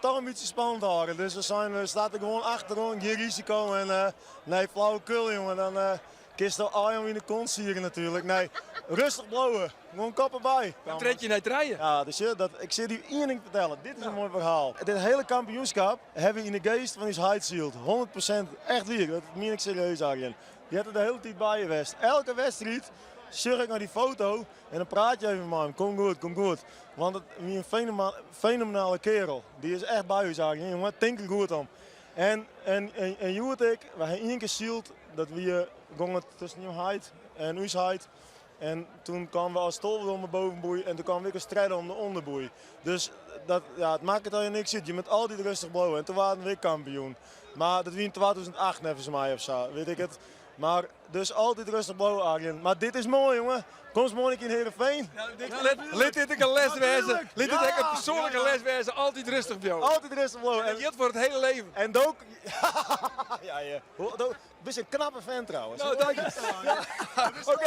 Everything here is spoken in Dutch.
toch een beetje spannend houden. Dus we staan er gewoon achterom, geen risico en nee, flauwekul jongen. Dan kist je Arjan in de kont sieren natuurlijk. Nee, rustig blowen, gewoon koppen bij. Dan trek je naar het rijden. Ja, dus ik zit u één ding vertellen. Dit is een mooi verhaal. Dit hele kampioenschap hebben we in de geest van die Heidsield. 100% echt weer. Dat meen ik serieus, Arjen. Je hebt er de hele tijd bij geweest. Elke wedstrijd zorg ik naar die foto en dan praat je even met hem. Kom goed, kom goed. Want het is een fenomenale kerel. Die is echt bij u, Arjen. Jongen, denk er goed om. En Joet ik, we hebben één keer zield dat we gingen tussen Nieuwheid en Uusheid. En toen kwamen we als tolver om de bovenboei en toen kwamen we weer strijden om de onderboei. Dus het maakt het al je niks uit. Je moet altijd rustig blowen. En toen waren we weer kampioen. Maar dat was in 2008 nevens mij of zo, weet ik het. Maar dus altijd rustig blowen, Arjen. Maar dit is mooi, jongen. Kom eens mooi in Heerenveen. Laat dit ook een les wezen. Laat dit ook een persoonlijke les wezen. Altijd rustig blowen. Altijd rustig blowen. En dat geldt voor het hele leven. En ook... ja. Best een knappe vent trouwens. Nou, dank je. Oké.